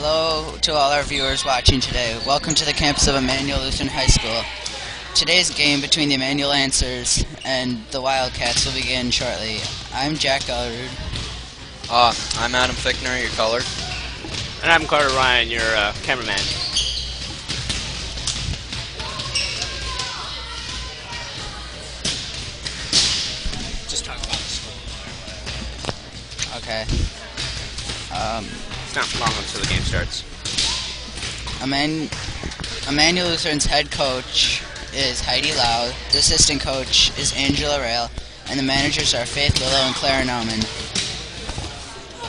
Hello to all our viewers watching today. Welcome to the campus of Emmanuel Lutheran High School. Today's game between the Emmanuel Lancers and the Wildcats will begin shortly. I'm Jack Elrud. I'm Adam Fickner, your color. And I'm Carter Ryan, your cameraman. Just talk about the school. Okay. It's not long until the game starts. Emmanuel Lutheran's head coach is Heidi Lau, the assistant coach is Angela Rail, and the managers are Faith Lillo and Clara Nauman.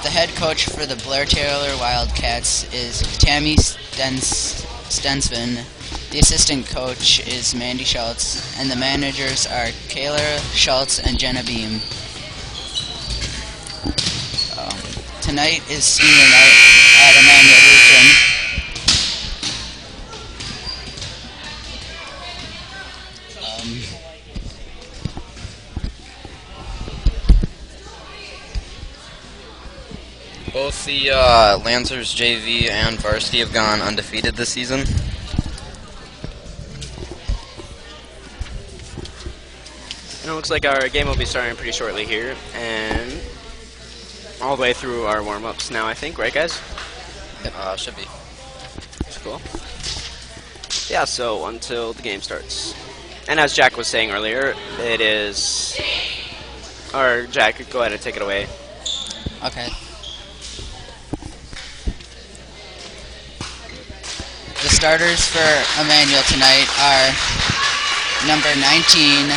The head coach for the Blair-Taylor Wildcats is Tammy Stensvin. The assistant coach is Mandy Schultz, and the managers are Kayla Schultz and Jenna Beam. Tonight is senior night at Emmanuel Lutheran. Both the Lancers JV and varsity have gone undefeated this season. And it looks like our game will be starting pretty shortly here, and all the way through our warm-ups now, I think, right, guys? Yep. Should be. That's cool. Yeah, so until the game starts. And as Jack was saying earlier, it is... Or, Jack, go ahead and take it away. Okay. The starters for Emmanuel tonight are number 19,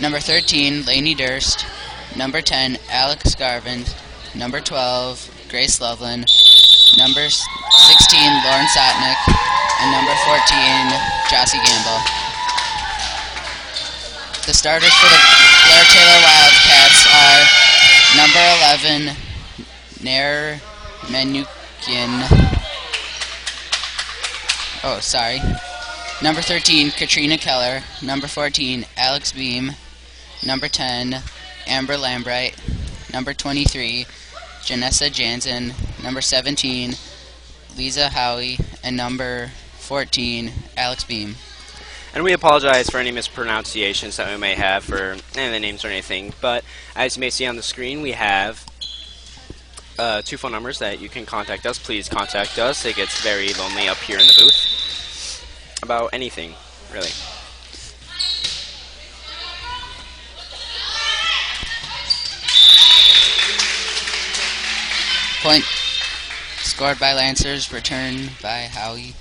number 13, Lainey Durst, number 10, Alex Garvin, number 12, Grace Loveland, number 16, Lauren Sotnick, and number 14, Jossie Gamble. The starters for the Blair-Taylor Wildcats are number 11, Nair Manukian. Number 13, Katrina Keller. Number 14, Alex Beam. Number 10, Amber Lambright. Number 23, Janessa Jansen. Number 17, Lisa Howie. And number 14, Alex Beam. And we apologize for any mispronunciations that we may have for any of the names or anything, but as you may see on the screen, we have 2 phone numbers that you can contact us. Please contact us. It gets very lonely up here in the booth about anything, really. Point scored by Lancers, return by Howie.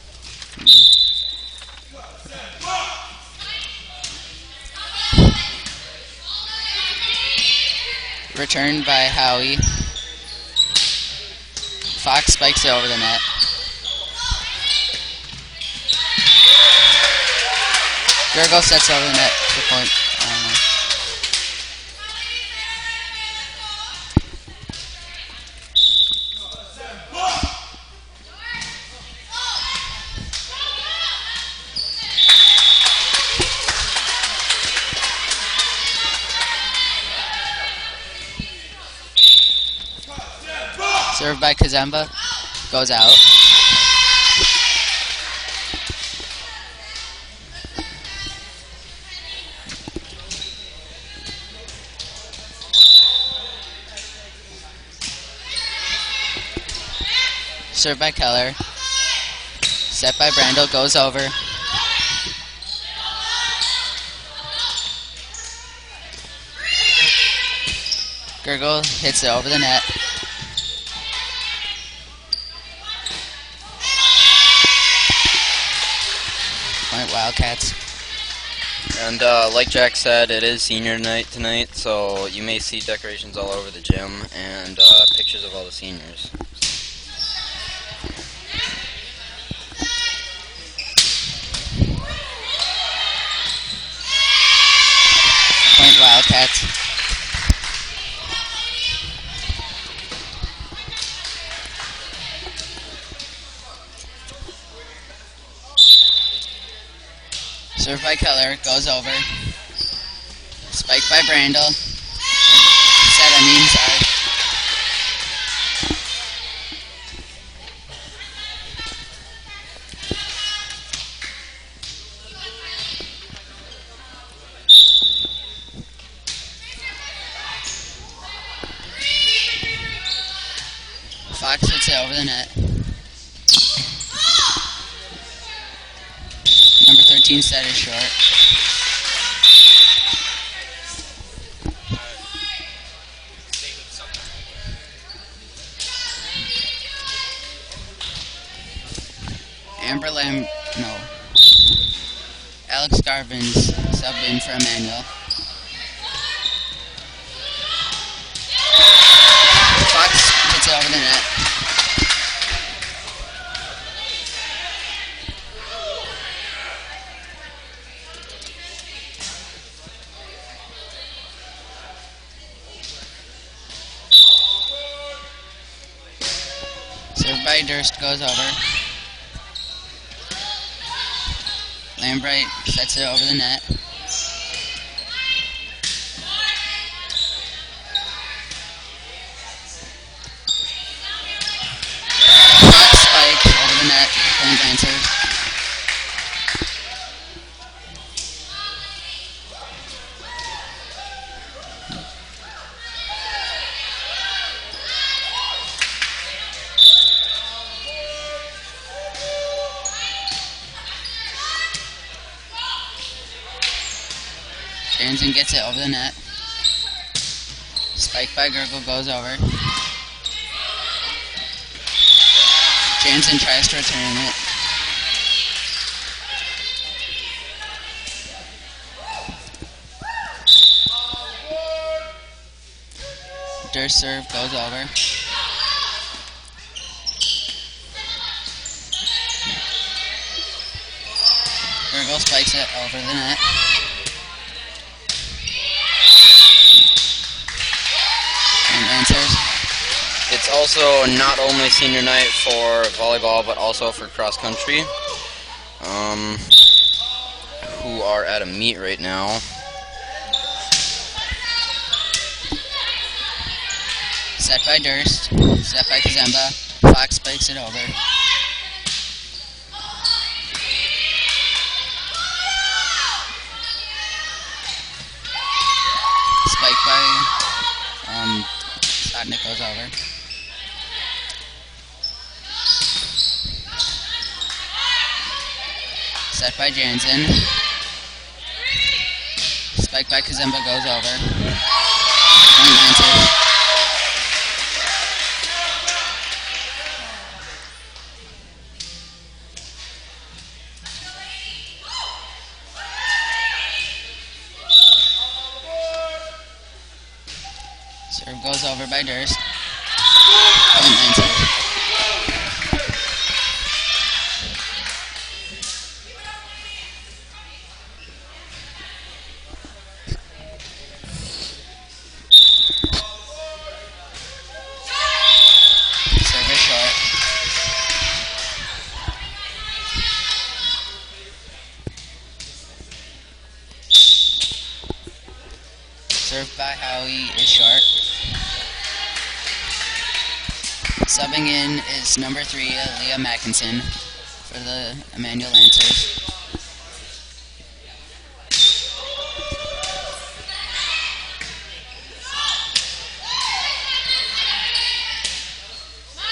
Returned by Howie. Fox spikes it over the net. Gergel sets it over the net for point. Served by Kazemba. Goes out. Served by Keller. Set by Brandel. Goes over. Gergel hits it over the net. Wildcats. And like Jack said, it is senior night tonight, so you may see decorations all over the gym and pictures of all the seniors. Point Wildcats. Served by Keller, goes over. Spiked by Brandel. Set, I mean, sorry. Fox hits it over the net. Number 13 set is short. No. Alex Garvin's subbed in for Emmanuel. Fox hits it over the net. Served by Durst goes over. Lambright sets it over the net. Fox spike over the net. Point answers. Jansen gets it over the net. Spike by Gurgle goes over. Jansen tries to return it. Durst serve goes over. Gurgle spikes it over the net. Answers. It's also not only senior night for volleyball, but also for cross country, who are at a meet right now. Set by Durst. Set by Kazemba. Fox spikes it over. Spike by Sotnick goes over. Set by Jansen. Spike by Kazemba goes over. Point answers. Serve goes over by Durst. Point answers. Serve is short. Served by Howie is short. Subbing in is number 3, Leah Mackinson, for the Emmanuel Lancers.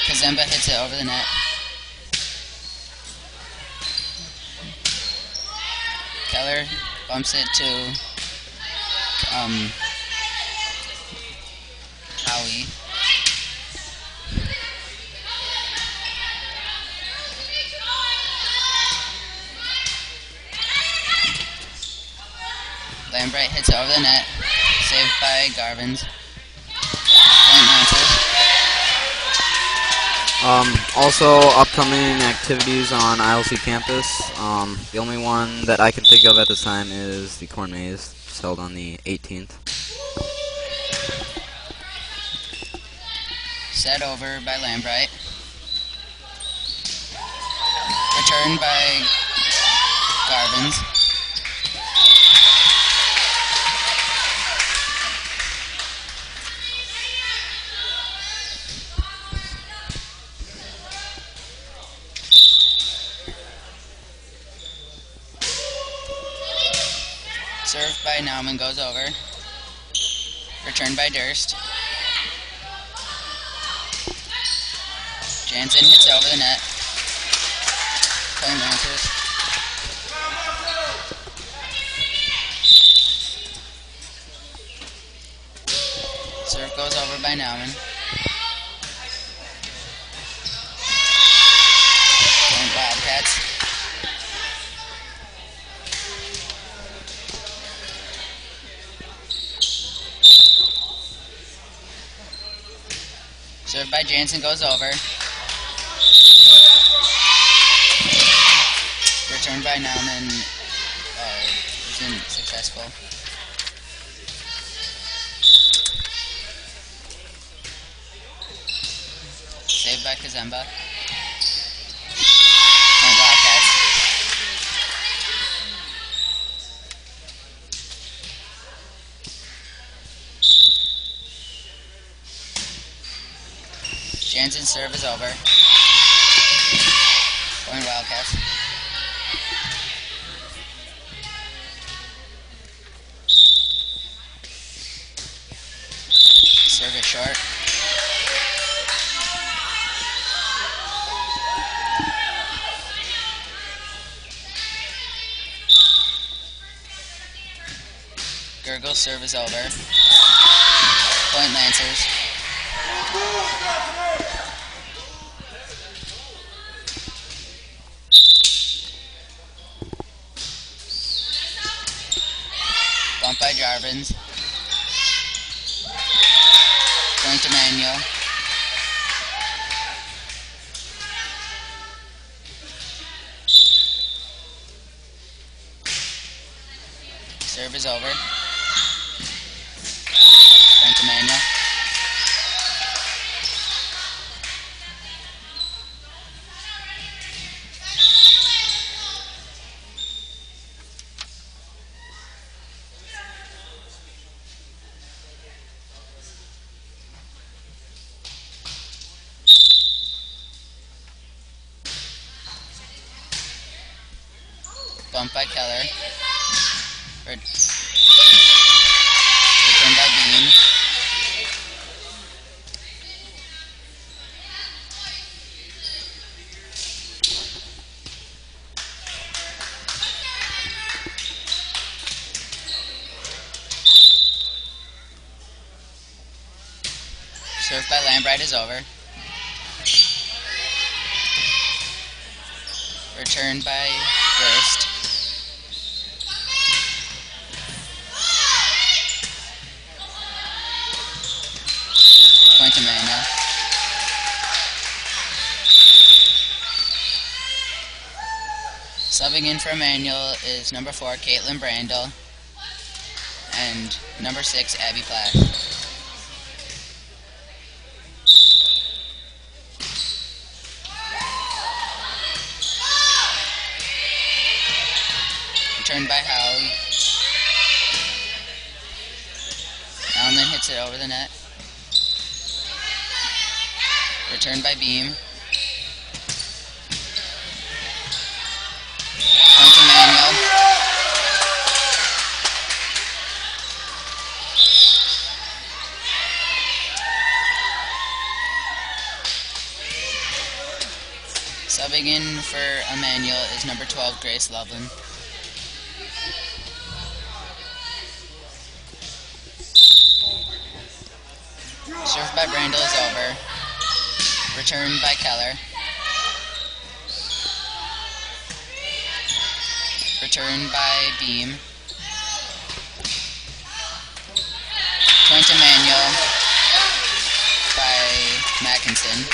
Kazemba hits it over the net. Keller bumps it to Howie. Lambright hits it over the net. Saved by Garvin's. Point answers. Also, upcoming activities on ILC campus. The only one that I can think of at this time is the Corn Maze, just held on the 18th. Set over by Lambright. Returned by Garvin's. Served by Nauman goes over. Returned by Durst. Jansen hits it over the net. Point Lancers. Serve goes over by Nauman. Point Wildcats. Served by Jansen goes over. Returned by Nauman isn't successful. Saved by Kazemba. Point Wildcats. Jansen's serve is over. Point Wildcats. Serve is short. Gurgle's serve is over. Point Lancers. Bump by Jarvins. Point Emmanuel. Serve is over. Point Emmanuel. Bump by Keller. Returned by Bean. Served by Lambright is over. Returned by Durst. Point Emmanuel. Subbing in for Emmanuel is number 4, Caitlin Brandel, and number 6, Abby Platt. Returned by Howie. Alman hits it over the net. Returned by Beam. Point Emmanuel. Subbing in for Emmanuel is number 12, Grace Loveland. Served by Brandel is over. Returned by Keller. Returned by Beam. Point Emmanuel by Mackinson.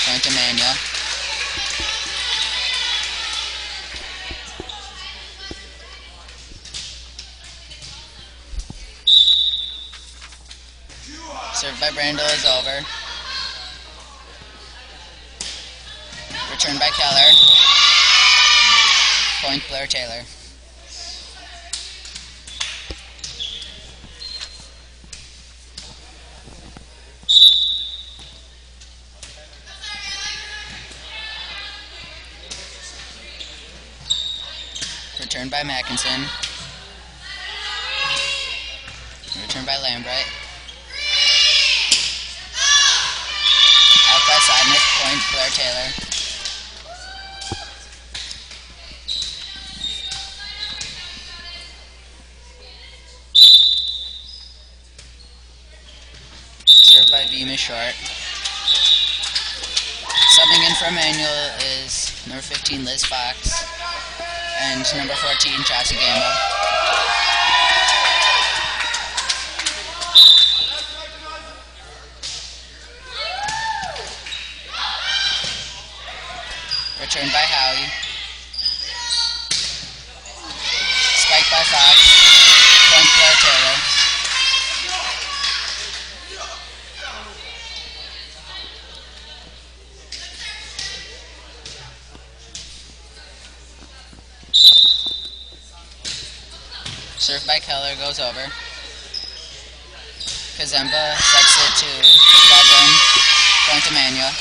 Point Emmanuel. Served by Brandel is over. Returned by Keller. Point Blair-Taylor. Returned by Mackinson. Returned by Lambright. Out by Sodnick. Point Blair-Taylor. Served by Beam is short. Subbing in for Emmanuel is number 15, Liz Fox, and number 14, Chauncey Gamble. Returned by Howie. Spike by Fox. Point Blair-Taylor. Served by Keller, goes over. Kazemba sets it to Loveland. Point Emmanuel.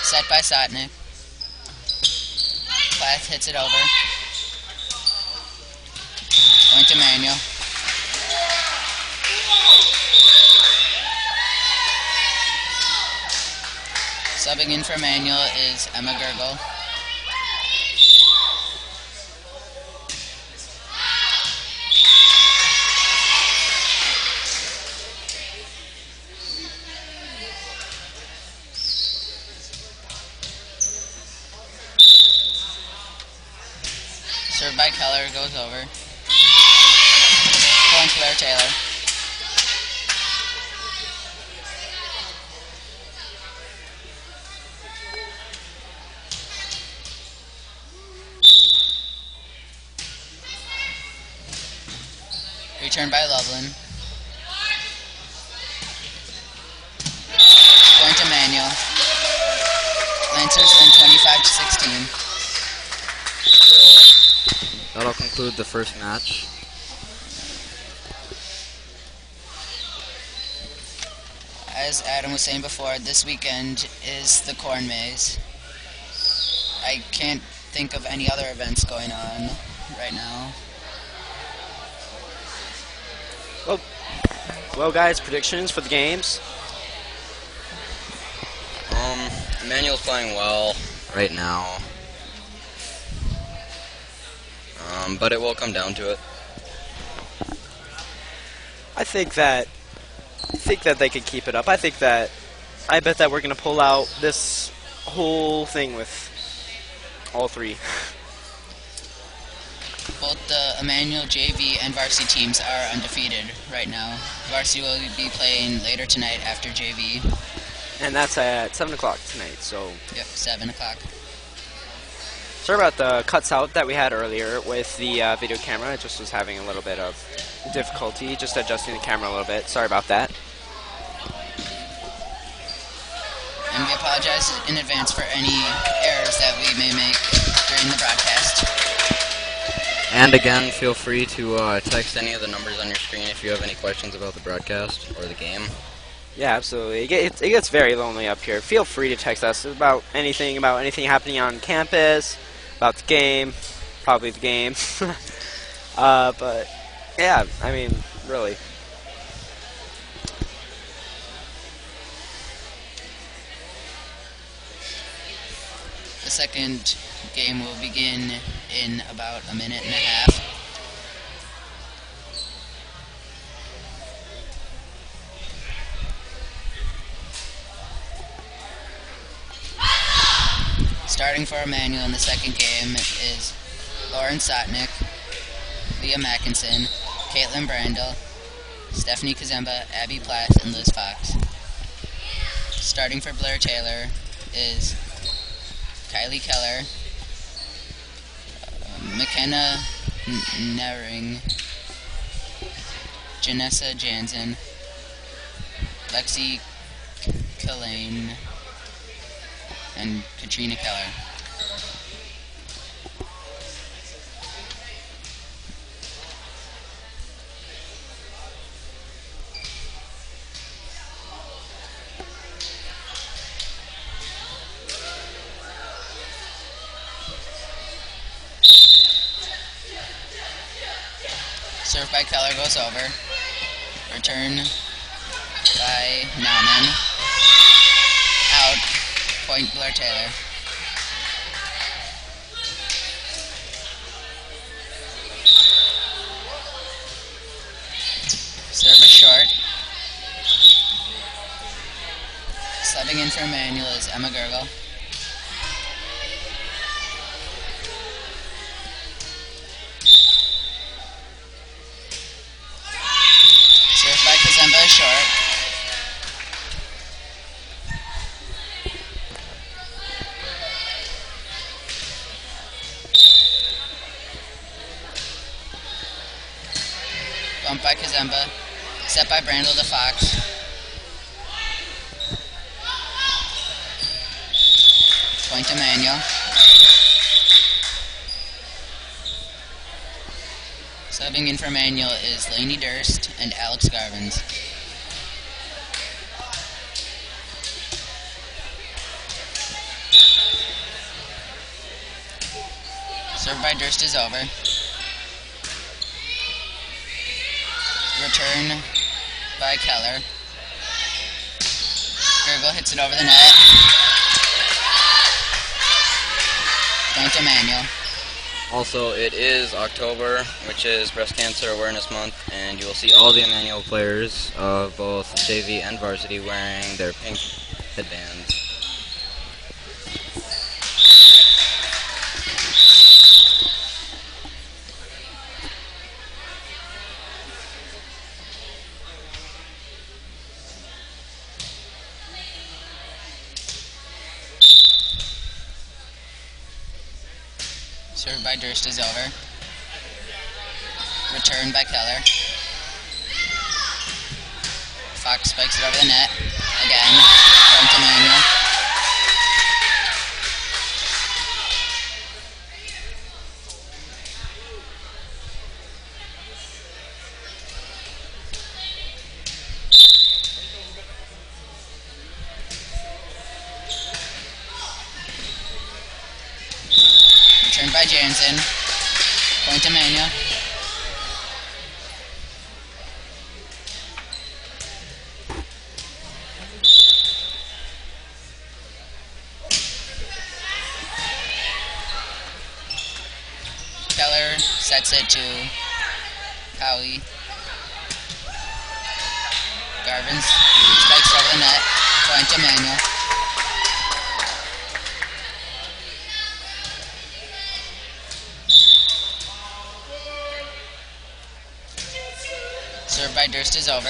Set by Sotnick. Plath hits it over. Point Emmanuel. Subbing in for Emmanuel is Emma Gergel. Served by Keller, goes over. Point Blair-Taylor. Returned by Loveland. Point Emmanuel. Lancers win 25-16. That'll conclude the first match. As Adam was saying before, this weekend is the Corn Maze. I can't think of any other events going on right now. Well, guys, predictions for the games. Emmanuel's playing well right now. But it will come down to it. I think that they could keep it up. I bet that we're gonna pull out this whole thing with all three. Both the Emmanuel JV and varsity teams are undefeated right now. Varsity will be playing later tonight after JV. And that's at 7 o'clock tonight, so... Yep, 7 o'clock. Sorry about the cuts out that we had earlier with the video camera. It just was having a little bit of difficulty, just adjusting the camera a little bit. Sorry about that. And we apologize in advance for any errors that we may make during the broadcast. And again, feel free to text any of the numbers on your screen if you have any questions about the broadcast or the game. Yeah, absolutely. It gets very lonely up here. Feel free to text us about anything happening on campus, about the game, probably the game. But yeah, I mean, really. The second game will begin in about a minute and a half. Starting for Emmanuel in the second game is Lauren Sotnick, Leah Mackinson, Caitlin Brandel, Stephanie Kazemba, Abby Plath, and Liz Fox. Starting for Blair-Taylor is Kylie Keller, McKenna Nering, Janessa Jansen, Lexi Killane, and Katrina Keller. Serve by Keller goes over. Return by Nauman. Out. Point Blair-Taylor. Service short. Subbing in for Emmanuel is Emma Gergel. Serve by Kazemba is short. Bump by Kazemba. Set by Brandel to Fox. Point to Manuel. Subbing in for Manuel is Lainey Durst and Alex Garvins. Serve by Durst is over. Return by Keller. Gergel hits it over the net. Point to Manuel. Also, it is October, which is Breast Cancer Awareness Month, and you will see All the Emmanuel players of both JV and varsity wearing their pink headbands. Served by Durst is over. Return by Keller. Fox spikes it over the net. Again. Point to Manuel. Returned by Jansen. Point to Manuel. Keller sets it to Howie. Garvins spikes over the net. Point to Manuel. Serve by Durst is over.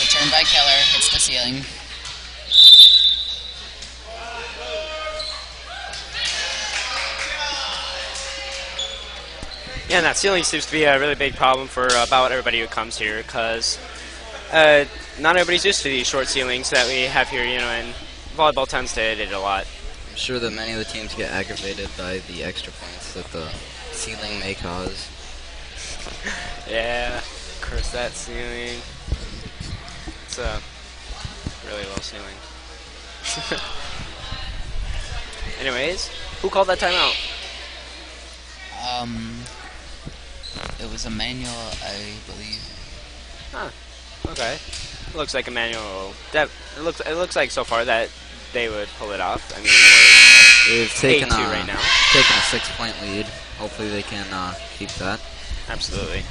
Return by Keller, hits the ceiling. Yeah, and that ceiling seems to be a really big problem for about everybody who comes here, because not everybody's used to these short ceilings that we have here, and volleyball tends to hit it a lot. I'm sure that many of the teams get aggravated by the extra points that the ceiling may cause. Yeah, curse that ceiling. It's a really low ceiling. Anyways, who called that timeout? It was Emmanuel, I believe. Huh. Okay. Looks like Emmanuel. It looks like so far that they would pull it off. I mean, They've taken 8-2 right now. Taken a 6-point lead. Hopefully they can keep that. Absolutely.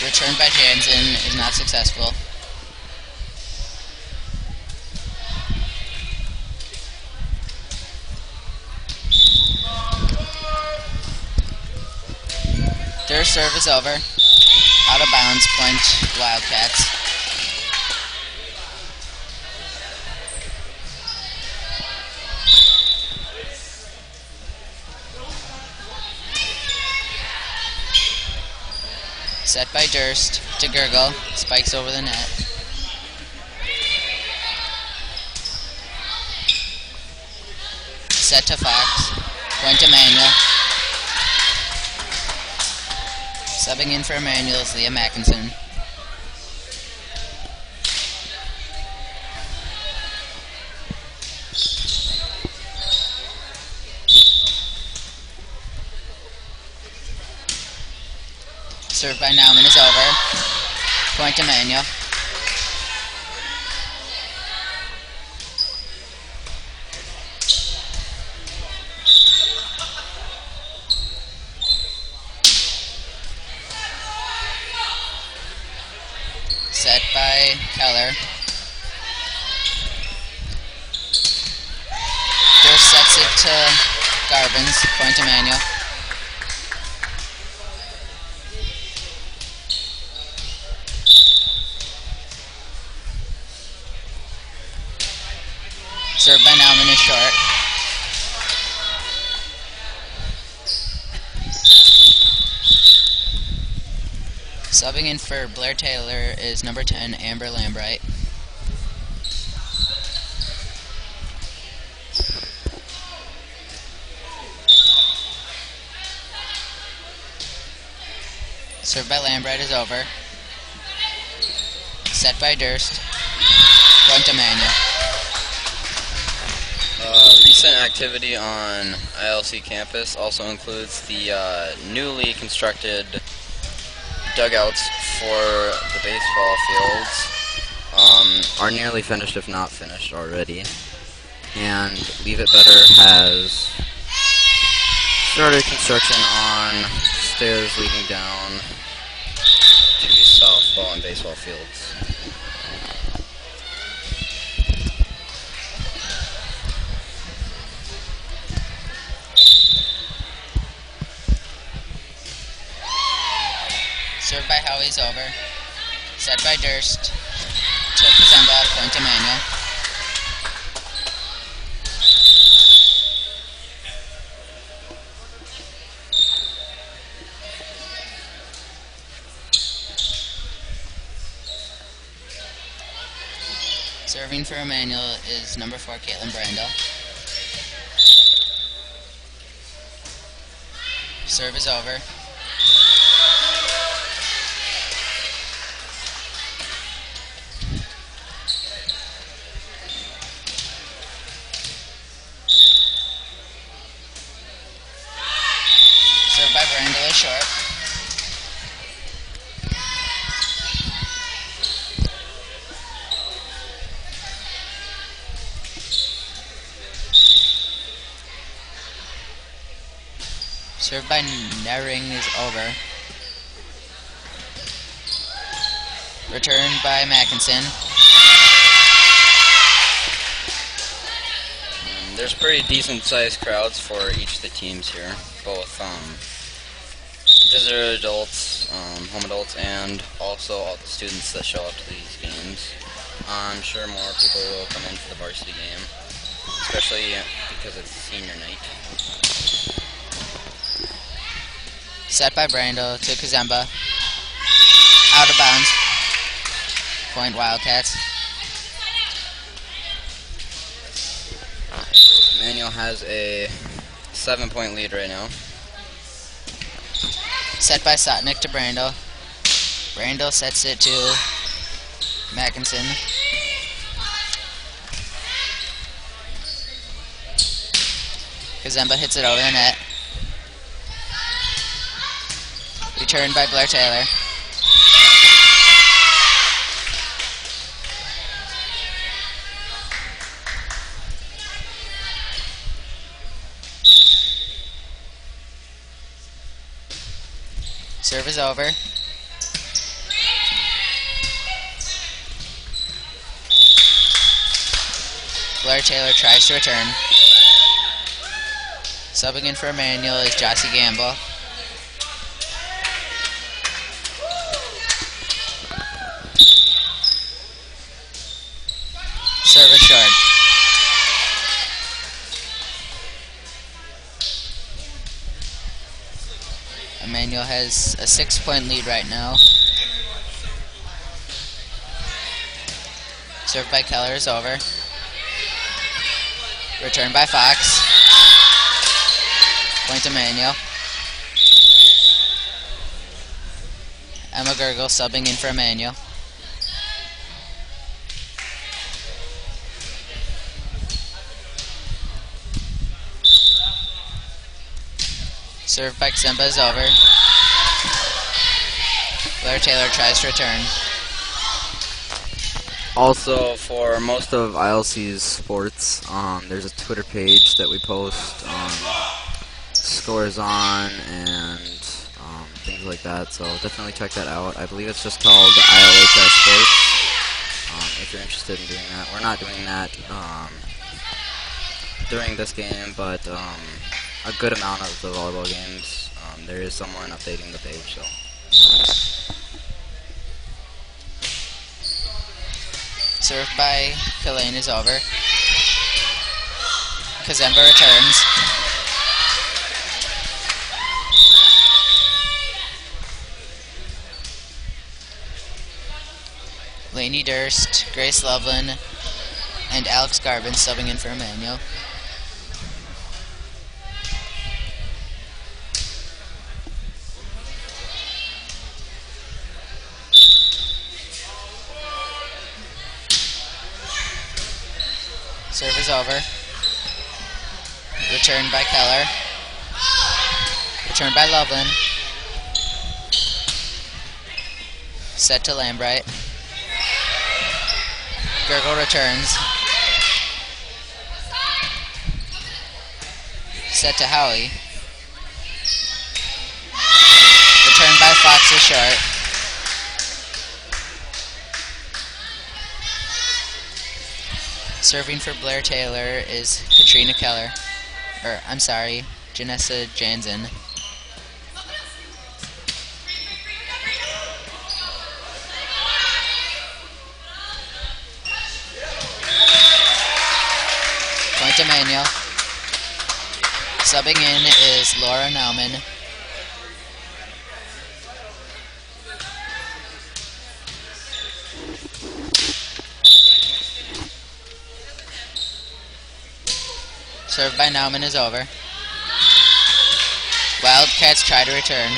Return by Jansen is not successful. Serve is over. Out of bounds, point Wildcats. Set by Durst to Gurgle. Spikes over the net. Set to Fox. Point to Manuel. Subbing in for Emmanuel is Liam Atkinson. Served by Nauman is over. Point to Manuel. Set by Keller. Durst sets it to Garbins. Point to Manuel. Served by Nauman is short. Subbing in for Blair-Taylor is number 10, Amber Lambright. Served by Lambright is over. Set by Durst. Point to Manuel. Recent activity on ILC campus also includes the newly constructed dugouts for the baseball fields. Are nearly finished, if not finished already. And Leave It Better has started construction on stairs leading down to the softball and baseball fields. Served by Howie's over. Set by Durst. To Kazemba. Point to Manuel. Serving for Emmanuel is number 4, Caitlin Brandel. Serve is over. Served by Brandel is short. Served by Nering is over. Returned by Mackinson. There's pretty decent sized crowds for each of the teams here, both visitor adults, home adults, and also all the students that show up to these games. I'm sure more people will come in for the varsity game, especially because it's senior night. Set by Brandel to Kazemba. Out of bounds. Point Wildcats. Manuel has a 7-point lead right now. Set by Sotnick to Brandel. Brandel sets it to Mackinson. Kazemba hits it over the net. Returned by Blair-Taylor. Serve is over. Blair-Taylor tries to return. Subbing in for Emmanuel is Jossie Gamble. Service short. Emmanuel has a 6-point lead right now. Served by Keller is over. Return by Fox. Point to Emmanuel. Emma Gurgle subbing in for Emmanuel. Serve by Simba is over. Blair-Taylor tries to return. Also, for most of ILC's sports, there's a Twitter page that we post scores on and things like that, so definitely check that out. I believe it's just called ILHS Sports, if you're interested in doing that. We're not doing that during this game, but a good amount of the volleyball games, there is someone updating the page, so. Served by Kalain is over. Kazemba returns. Lainey Durst, Grace Loveland, and Alex Garvin subbing in for Emmanuel. Serve is over. Return by Keller. Return by Loveland. Set to Lambright. Gurgle returns. Set to Howie. Return by Fox is short. Serving for Blair-Taylor is Katrina Keller. I'm sorry, Janessa Jansen. Point to Manuel. Subbing in is Laura Nauman. Served by Nauman is over. Wildcats try to return.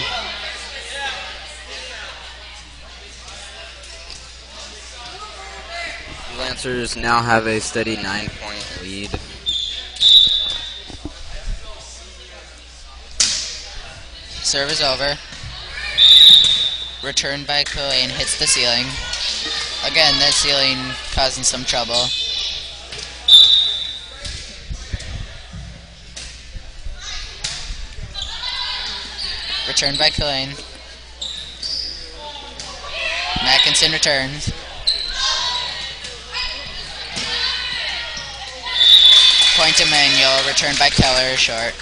Lancers now have a steady 9-point lead. Serve is over. Return by Kalain hits the ceiling. Again, that ceiling causing some trouble. Return by Kalain. Mackinson returns. Point to Manuel. Return by Keller is short.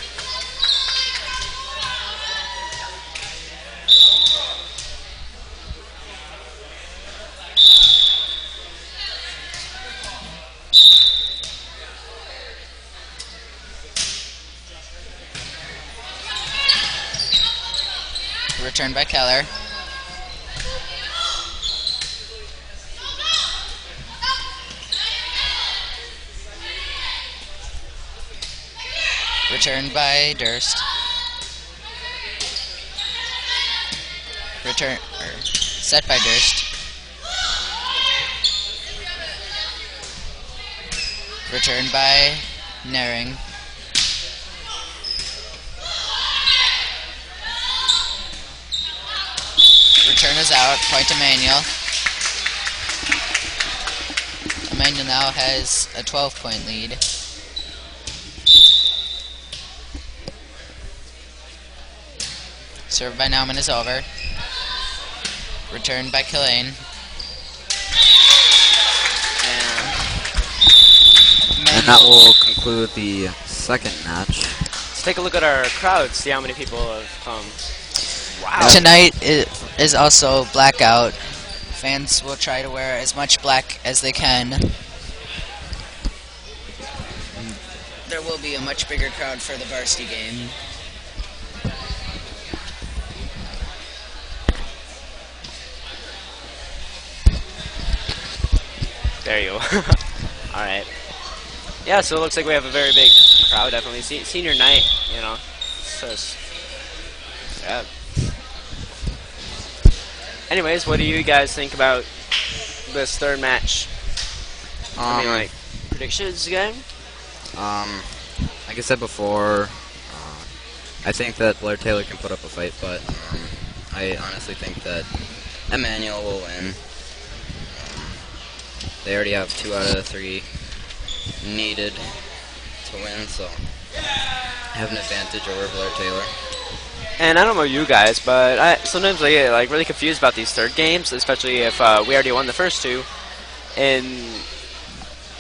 Return by Keller. Return by Durst. Set by Durst. Return by Nering. Return is out. Point to Manuel. Emmanuel now has a 12-point lead. Served by Nauman is over. Returned by Kalain. And that will conclude the second match. Let's take a look at our crowd, see how many people have come. Wow. Tonight is also blackout. Fans will try to wear as much black as they can. will be a much bigger crowd for the varsity game. There you go. All right. Yeah, so it looks like we have a very big crowd. Definitely senior night. You know, so yeah. Anyways, what do you guys think about this third match? I mean, like predictions again. Like I said before, I think that Blair-Taylor can put up a fight, but I honestly think that Emmanuel will win. They already have 2 out of the 3 needed to win, so I have an advantage over Blair-Taylor. And I don't know you guys, but sometimes I get like really confused about these third games, especially if we already won the first 2. And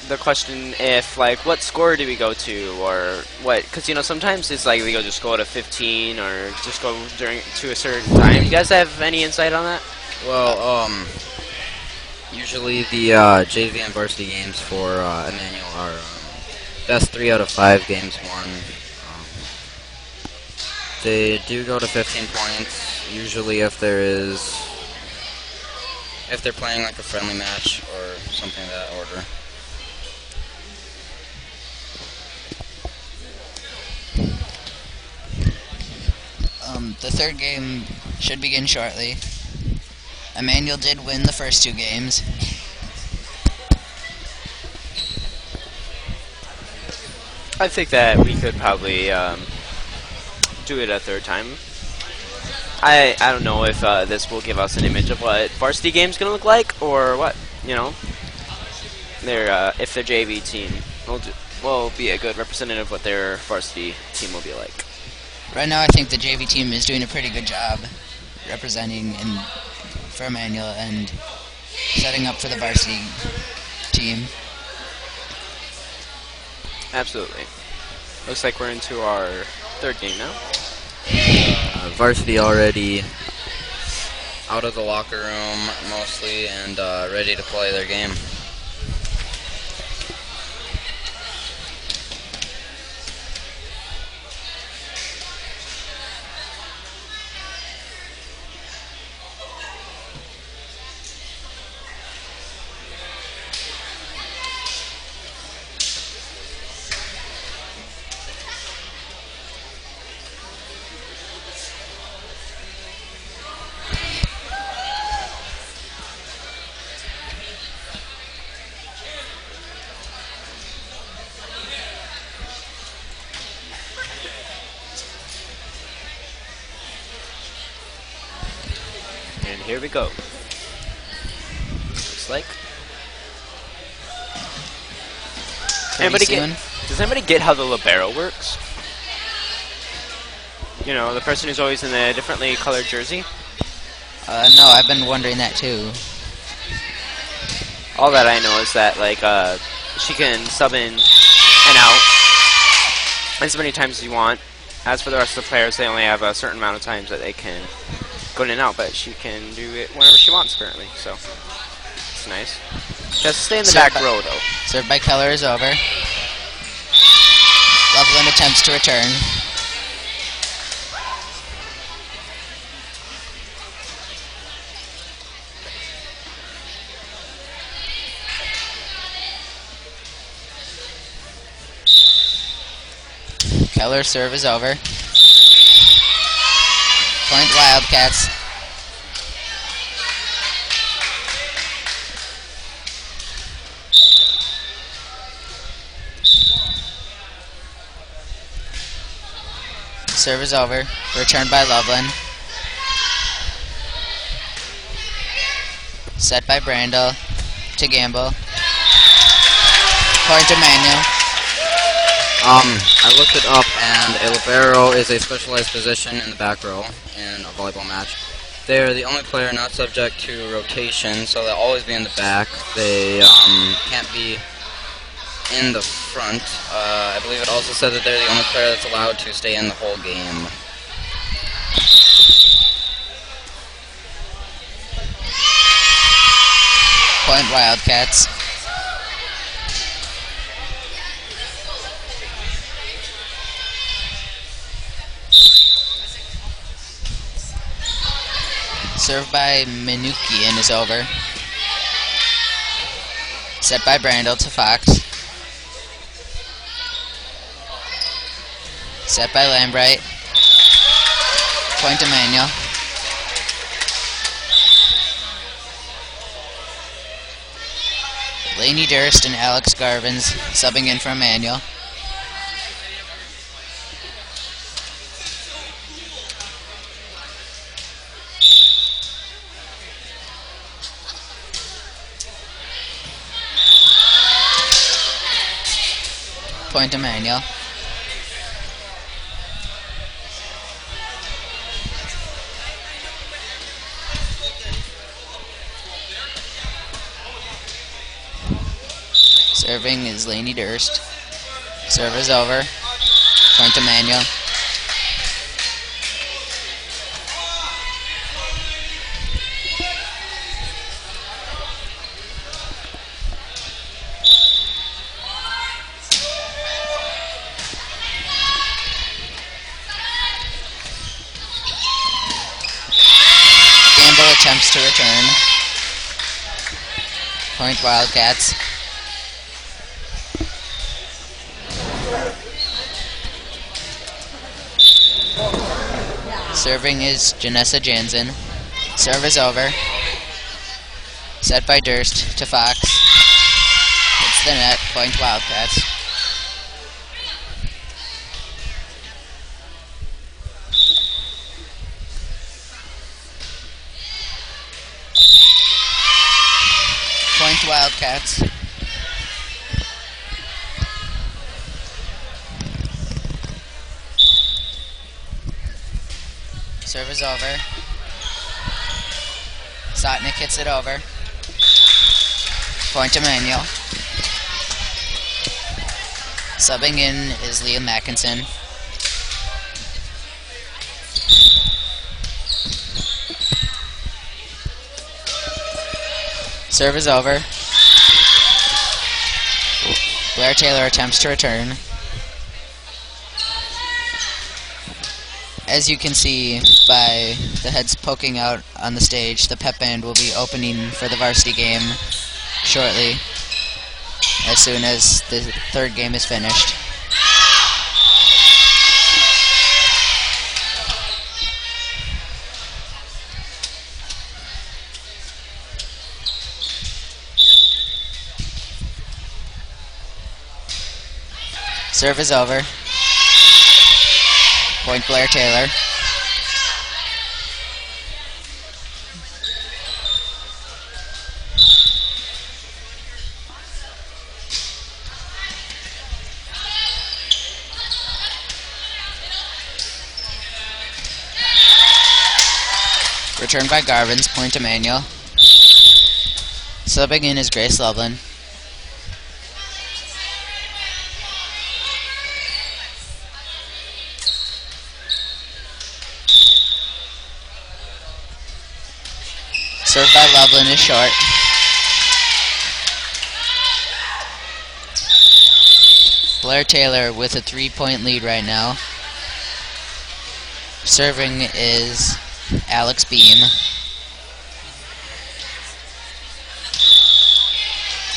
the question if like what score do we go to or what? Because you know sometimes it's like we just go to 15 or just go to a certain time. You guys have any insight on that? Well, usually the JV and varsity games for Emmanuel are best 3 out of 5 games won. They do go to 15 points, usually if they're playing like a friendly match or something of that order. The third game should begin shortly. Emmanuel did win the first 2 games. I think that we could probably do it a third time. I don't know if this will give us an image of what varsity game's gonna look like or what, you know. If their JV team will be a good representative of what their varsity team will be like. Right now I think the JV team is doing a pretty good job representing for Emmanuel and setting up for the varsity team. Absolutely. Looks like we're into our third game now. Varsity already out of the locker room mostly and ready to play their game. And here we go. Looks like. Does anybody get how the libero works? You know, the person who's always in a differently colored jersey? No, I've been wondering that too. All that I know is that, like, she can sub in and out as many times as you want. As for the rest of the players, they only have a certain amount of times that they can go in and out, but she can do it whenever she wants, apparently, so it's nice. She has to stay in the back row, though. Served by Keller is over. Loveland attempts to return. Keller's serve is over. Point Wildcats. Serve is over. Returned by Loveland. Set by Brandel to Gamble. Point Emmanuel. I looked it up, and a libero is a specialized position in the back row in a volleyball match. They're the only player not subject to rotation, so they'll always be in the back. They can't be in the front. I believe it also said that they're the only player that's allowed to stay in the whole game. Point Wildcats. Served by Minukian is over. Set by Brandel to Fox. Set by Lambright. Point to Manuel. Laney Durst and Alex Garvins subbing in for Manuel. Point to Manuel. Serving is Laney Durst. Serve is over. Point to Manuel. Gamble attempts to return. Point Wildcats. Serving is Janessa Jansen. Serve is over. Set by Durst to Fox. Hits the net. Point Wildcats. Point Wildcats. Serve is over. Sotnick hits it over. Point to Manuel. Subbing in is Liam Mackinson. Serve is over. Blair-Taylor attempts to return. As you can see by the heads poking out on the stage, the pep band will be opening for the varsity game shortly, as soon as the third game is finished. Serve is over. Point Blair-Taylor. Returned by Garvins. Point to Manuel. Subbing in is Grace Loveland. Served by Loveland is short. Blair-Taylor with a 3-point lead right now. Serving is Alex Beam.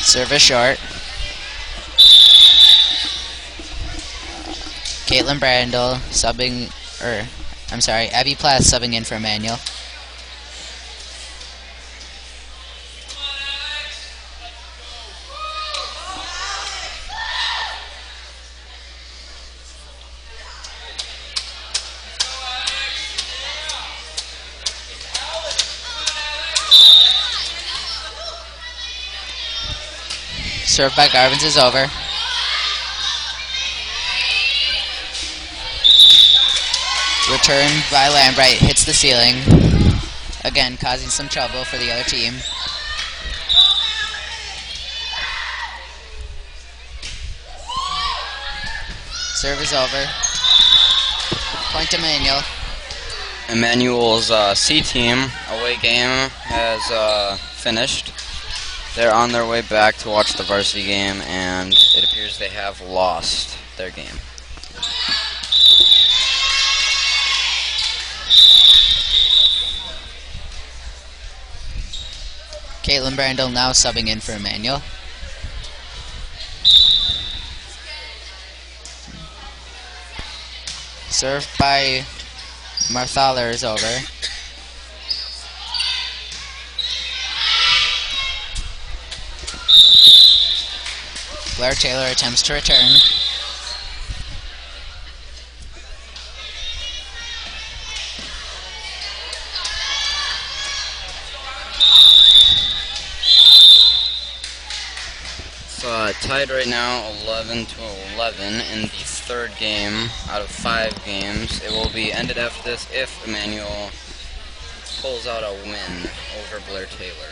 Serve is short. Caitlin Brandel subbing, Abby Plath subbing in for Emmanuel. Serve by Garvins is over. Return by Lambright hits the ceiling. Again, causing some trouble for the other team. Serve is over. Point to Manuel. Emmanuel's C team away game has finished. They're on their way back to watch the varsity game, and it appears they have lost their game. Caitlin Brandel now subbing in for Emmanuel. Serve by Marthaler is over. Blair-Taylor attempts to return. It's tied right now 11 to 11 in the third game out of 5 games. It will be ended after this if Emmanuel pulls out a win over Blair-Taylor.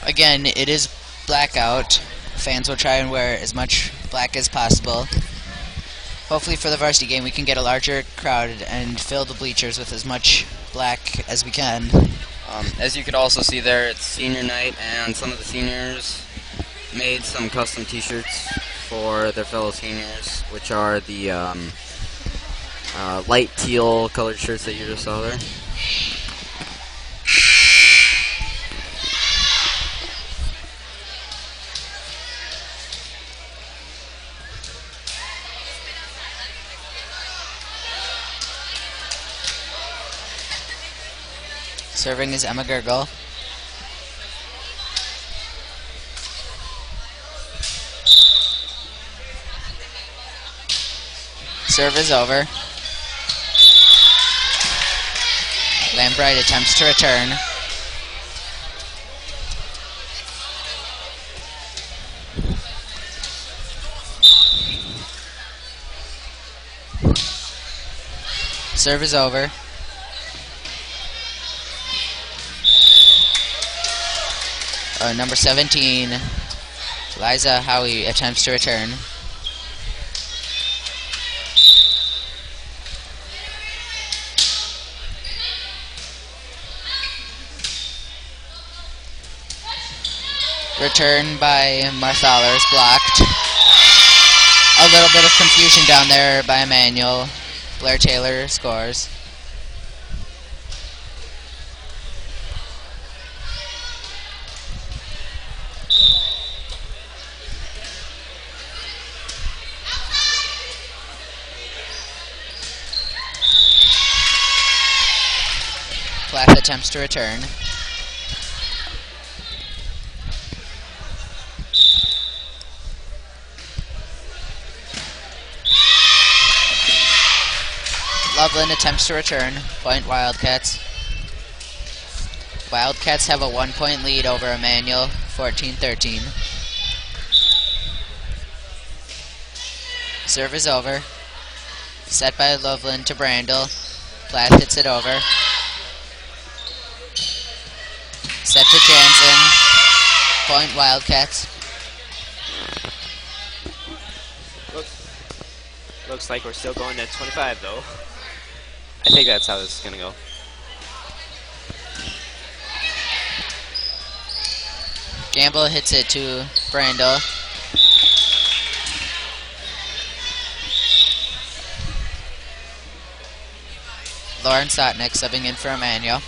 Again, it is blackout. Fans will try and wear as much black as possible. Hopefully for the varsity game we can get a larger crowd and fill the bleachers with as much black as we can. As you could also see there, it's senior night, and some of the seniors made some custom t-shirts for their fellow seniors, which are the light teal colored shirts that you just saw there. Serving is Emma Gergel. Serve is over. Lambright attempts to return. Serve is over. Number 17, Liza Howie attempts to return. Return by Marthaler is blocked. A little bit of confusion down there by Emmanuel. Blair-Taylor scores. Plath attempts to return. Loveland attempts to return. Point Wildcats. Wildcats have a 1-point lead over Emmanuel, 14-13. Serve is over. Set by Loveland to Brandel. Plath hits it over. Set to Jansen. Point Wildcats. Looks like we're still going at 25 though. I think that's how this is gonna go. Gamble hits it to Brandel. Lauren Sotnick subbing in for Emmanuel.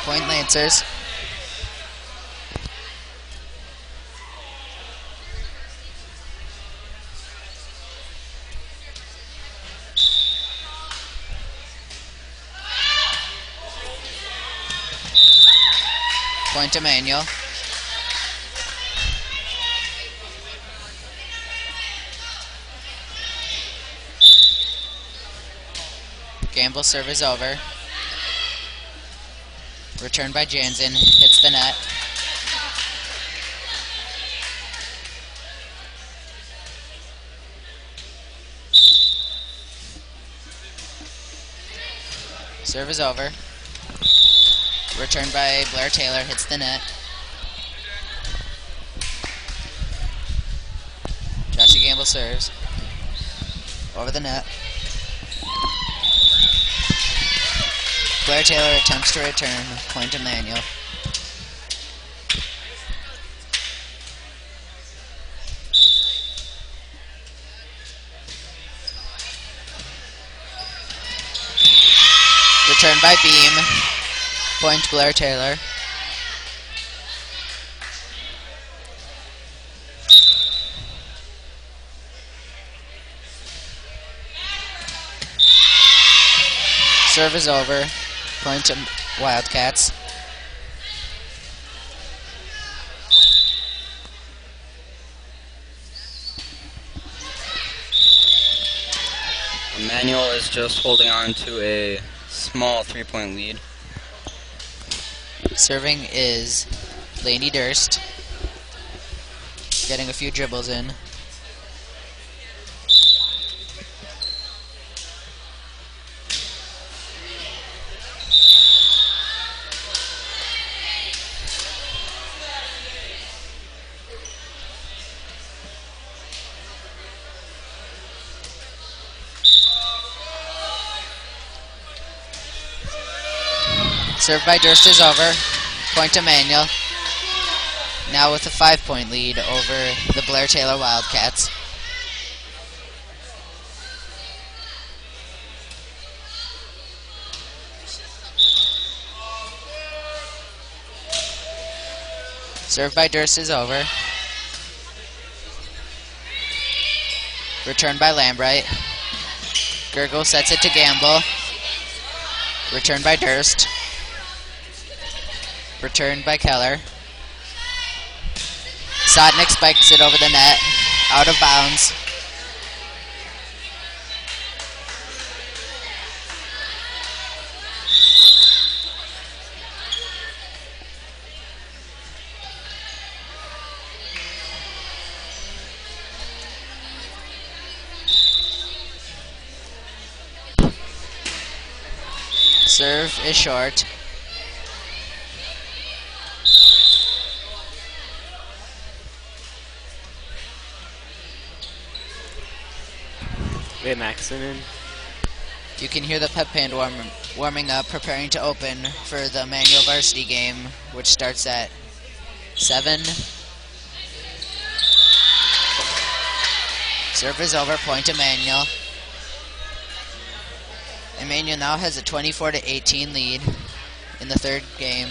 Point Lancers. Point Emmanuel. Gamble serve is over. Return by Jansen. Hits the net. Serve is over. Return by Blair-Taylor. Hits the net. Joshie Gamble serves. Over the net. Blair-Taylor attempts to return. Point Emmanuel. Return by Beam. Point Blair-Taylor. Serve is over. Point to Wildcats. Emmanuel is just holding on to a small 3-point lead. Serving is Laney Durst. Getting a few dribbles in. Serve by Durst is over. Point to Manuel. Now with a 5-point lead over the Blair-Taylor Wildcats. Serve by Durst is over. Return by Lambright. Gergel sets it to Gamble. Return by Durst. Returned by Keller. Sotnick spikes it over the net. Out of bounds. Serve is short. Wait, Maxinen. You can hear the pep band warming up, preparing to open for the Manual varsity game, which starts at 7. Serve is over, point Emmanuel. Emmanuel now has a 24-18 lead in the third game.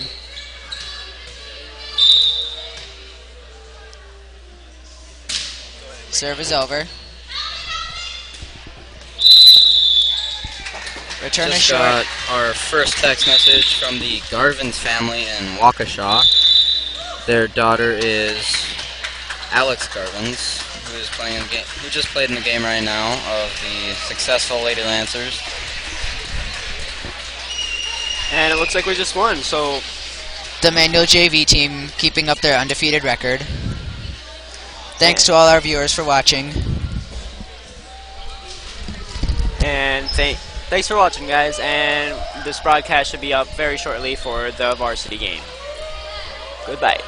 Serve is over. Return is Just short. got our first text message from the Garvin's family in Waukesha. Their daughter is Alex Garvin's, who is playing in the game, who just played in the game right now of the successful Lady Lancers. And it looks like we just won, so The Manual JV team keeping up their undefeated record. Thanks to all our viewers for watching. and thanks for watching, guys, and this broadcast should be up very shortly for the varsity game. Goodbye.